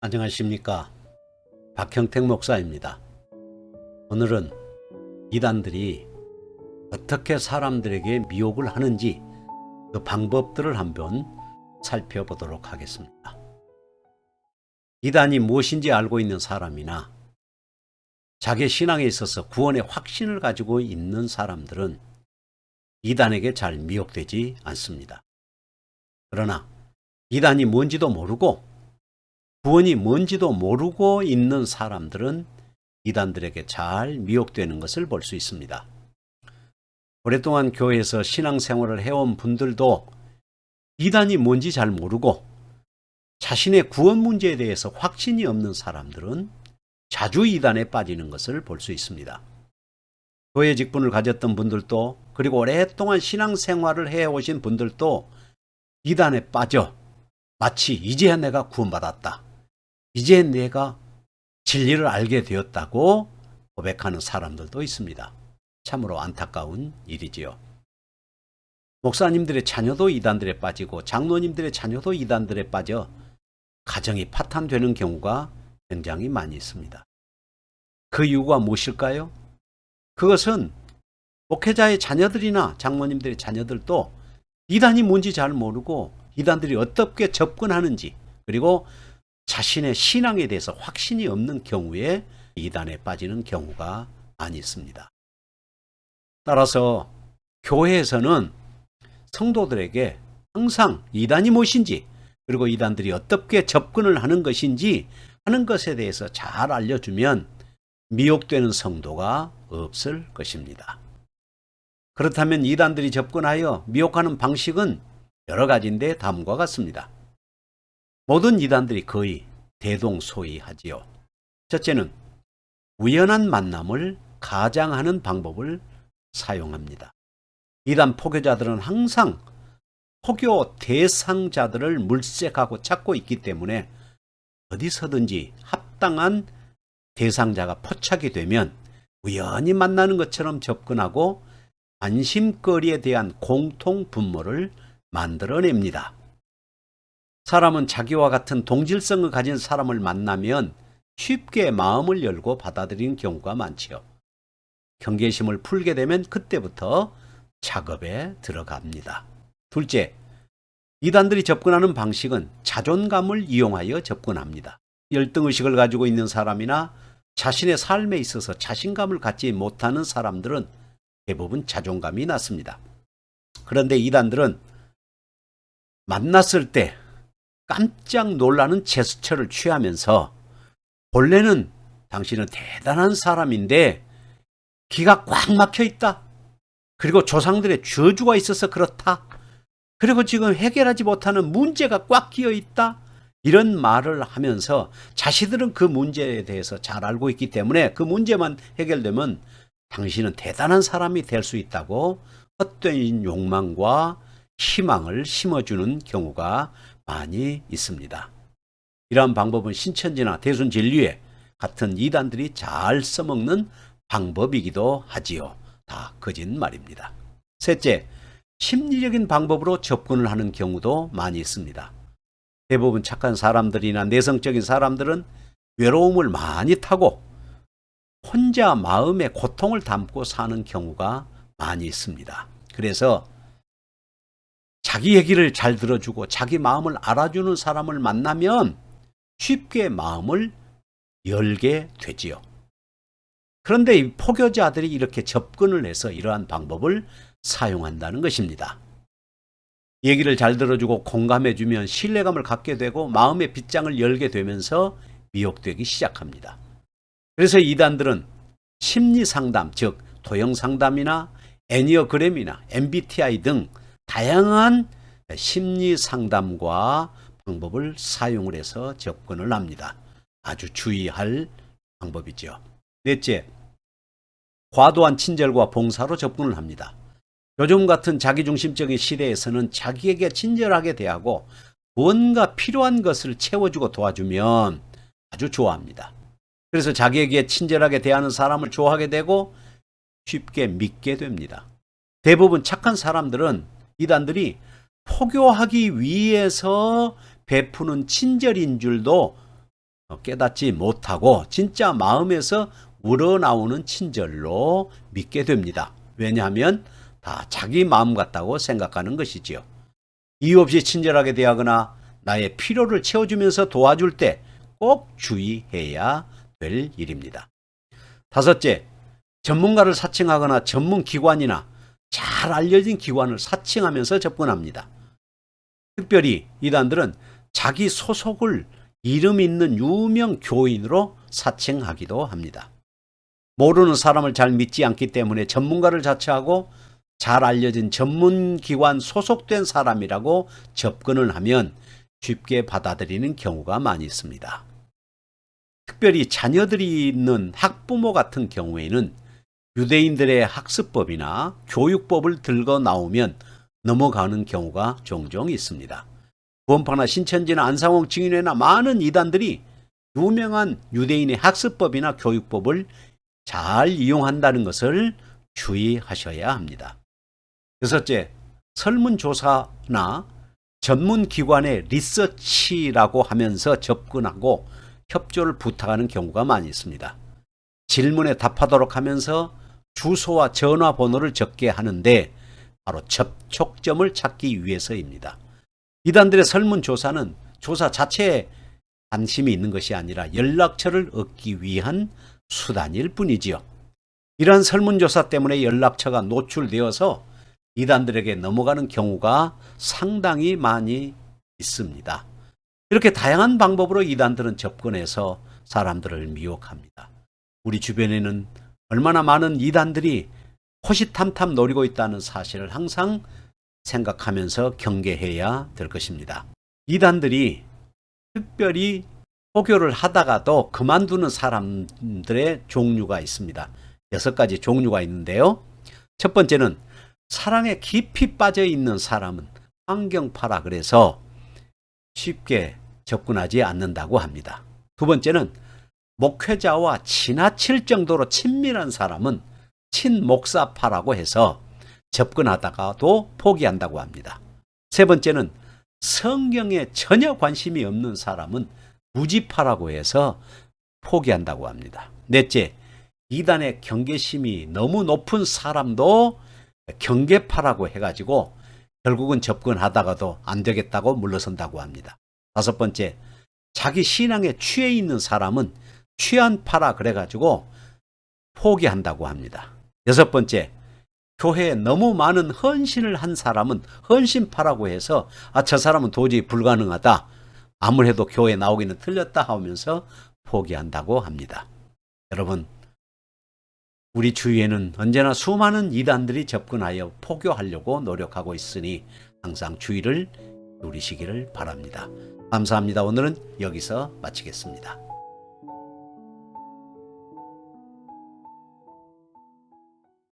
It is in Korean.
안녕하십니까. 박형택 목사입니다. 오늘은 이단들이 어떻게 사람들에게 미혹을 하는지 그 방법들을 한번 살펴보도록 하겠습니다. 이단이 무엇인지 알고 있는 사람이나 자기 신앙에 있어서 구원의 확신을 가지고 있는 사람들은 이단에게 잘 미혹되지 않습니다. 그러나 이단이 뭔지도 모르고 구원이 뭔지도 모르고 있는 사람들은 이단들에게 잘 미혹되는 것을 볼 수 있습니다. 오랫동안 교회에서 신앙생활을 해온 분들도 이단이 뭔지 잘 모르고 자신의 구원 문제에 대해서 확신이 없는 사람들은 자주 이단에 빠지는 것을 볼 수 있습니다. 교회 직분을 가졌던 분들도, 그리고 오랫동안 신앙생활을 해오신 분들도 이단에 빠져 마치 이제야 내가 구원받았다, 이제 내가 진리를 알게 되었다고 고백하는 사람들도 있습니다. 참으로 안타까운 일이지요. 목사님들의 자녀도 이단들에 빠지고 장로님들의 자녀도 이단들에 빠져 가정이 파탄되는 경우가 굉장히 많이 있습니다. 그 이유가 무엇일까요? 그것은 목회자의 자녀들이나 장로님들의 자녀들도 이단이 뭔지 잘 모르고 이단들이 어떻게 접근하는지, 그리고 자신의 신앙에 대해서 확신이 없는 경우에 이단에 빠지는 경우가 많이 있습니다. 따라서 교회에서는 성도들에게 항상 이단이 무엇인지, 그리고 이단들이 어떻게 접근을 하는 것인지 하는 것에 대해서 잘 알려주면 미혹되는 성도가 없을 것입니다. 그렇다면 이단들이 접근하여 미혹하는 방식은 여러 가지인데 다음과 같습니다. 모든 이단들이 거의 대동소이하지요. 첫째는 우연한 만남을 가장하는 방법을 사용합니다. 이단 포교자들은 항상 포교 대상자들을 물색하고 찾고 있기 때문에 어디서든지 합당한 대상자가 포착이 되면 우연히 만나는 것처럼 접근하고 관심거리에 대한 공통 분모를 만들어냅니다. 사람은 자기와 같은 동질성을 가진 사람을 만나면 쉽게 마음을 열고 받아들이는 경우가 많지요. 경계심을 풀게 되면 그때부터 작업에 들어갑니다. 둘째, 이단들이 접근하는 방식은 자존감을 이용하여 접근합니다. 열등의식을 가지고 있는 사람이나 자신의 삶에 있어서 자신감을 갖지 못하는 사람들은 대부분 자존감이 낮습니다. 그런데 이단들은 만났을 때 깜짝 놀라는 제스처를 취하면서 본래는 당신은 대단한 사람인데 기가 꽉 막혀 있다, 그리고 조상들의 저주가 있어서 그렇다, 그리고 지금 해결하지 못하는 문제가 꽉 끼어 있다, 이런 말을 하면서 자신들은 그 문제에 대해서 잘 알고 있기 때문에 그 문제만 해결되면 당신은 대단한 사람이 될 수 있다고 헛된 욕망과 희망을 심어주는 경우가 많이 있습니다. 이러한 방법은 신천지나 대순진리회 같은 이단들이 잘 써먹는 방법이기도 하지요. 다 거짓말입니다. 셋째, 심리적인 방법으로 접근을 하는 경우도 많이 있습니다. 대부분 착한 사람들이나 내성적인 사람들은 외로움을 많이 타고 혼자 마음의 고통을 담고 사는 경우가 많이 있습니다. 그래서 자기 얘기를 잘 들어주고 자기 마음을 알아주는 사람을 만나면 쉽게 마음을 열게 되지요. 그런데 이 포교자들이 이렇게 접근을 해서 이러한 방법을 사용한다는 것입니다. 얘기를 잘 들어주고 공감해주면 신뢰감을 갖게 되고 마음의 빗장을 열게 되면서 미혹되기 시작합니다. 그래서 이단들은 심리상담, 즉 도형상담이나 애니어그램이나 MBTI 등 다양한 심리상담과 방법을 사용을 해서 접근을 합니다. 아주 주의할 방법이죠. 넷째, 과도한 친절과 봉사로 접근을 합니다. 요즘 같은 자기중심적인 시대에서는 자기에게 친절하게 대하고 뭔가 필요한 것을 채워주고 도와주면 아주 좋아합니다. 그래서 자기에게 친절하게 대하는 사람을 좋아하게 되고 쉽게 믿게 됩니다. 대부분 착한 사람들은 이단들이 포교하기 위해서 베푸는 친절인 줄도 깨닫지 못하고 진짜 마음에서 우러나오는 친절로 믿게 됩니다. 왜냐하면 다 자기 마음 같다고 생각하는 것이지요. 이유 없이 친절하게 대하거나 나의 필요를 채워주면서 도와줄 때 꼭 주의해야 될 일입니다. 다섯째, 전문가를 사칭하거나 전문기관이나 잘 알려진 기관을 사칭하면서 접근합니다. 특별히 이단들은 자기 소속을 이름 있는 유명 교인으로 사칭하기도 합니다. 모르는 사람을 잘 믿지 않기 때문에 전문가를 자처하고 잘 알려진 전문기관 소속된 사람이라고 접근을 하면 쉽게 받아들이는 경우가 많이 있습니다. 특별히 자녀들이 있는 학부모 같은 경우에는 유대인들의 학습법이나 교육법을 들고 나오면 넘어가는 경우가 종종 있습니다. 구원파나 신천지나 안상홍 증인회나 많은 이단들이 유명한 유대인의 학습법이나 교육법을 잘 이용한다는 것을 주의하셔야 합니다. 여섯째, 설문조사나 전문기관의 리서치라고 하면서 접근하고 협조를 부탁하는 경우가 많이 있습니다. 질문에 답하도록 하면서 주소와 전화번호를 적게 하는데 바로 접촉점을 찾기 위해서입니다. 이단들의 설문조사는 조사 자체에 관심이 있는 것이 아니라 연락처를 얻기 위한 수단일 뿐이지요. 이러한 설문조사 때문에 연락처가 노출되어서 이단들에게 넘어가는 경우가 상당히 많이 있습니다. 이렇게 다양한 방법으로 이단들은 접근해서 사람들을 미혹합니다. 우리 주변에는 얼마나 많은 이단들이 호시탐탐 노리고 있다는 사실을 항상 생각하면서 경계해야 될 것입니다. 이단들이 특별히 포교를 하다가도 그만두는 사람들의 종류가 있습니다. 6가지 종류가 있는데요. 첫 번째는 사랑에 깊이 빠져 있는 사람은 환경파라 그래서 쉽게 접근하지 않는다고 합니다. 두 번째는 목회자와 지나칠 정도로 친밀한 사람은 친목사파라고 해서 접근하다가도 포기한다고 합니다. 세 번째는 성경에 전혀 관심이 없는 사람은 무지파라고 해서 포기한다고 합니다. 넷째, 이단의 경계심이 너무 높은 사람도 경계파라고 해가지고 결국은 접근하다가도 안 되겠다고 물러선다고 합니다. 다섯 번째, 자기 신앙에 취해 있는 사람은 취한파라 그래가지고 포기한다고 합니다. 여섯 번째, 교회에 너무 많은 헌신을 한 사람은 헌신파라고 해서 저 사람은 도저히 불가능하다. 아무래도 교회에 나오기는 틀렸다 하면서 포기한다고 합니다. 여러분, 우리 주위에는 언제나 수많은 이단들이 접근하여 포교하려고 노력하고 있으니 항상 주의를 누리시기를 바랍니다. 감사합니다. 오늘은 여기서 마치겠습니다.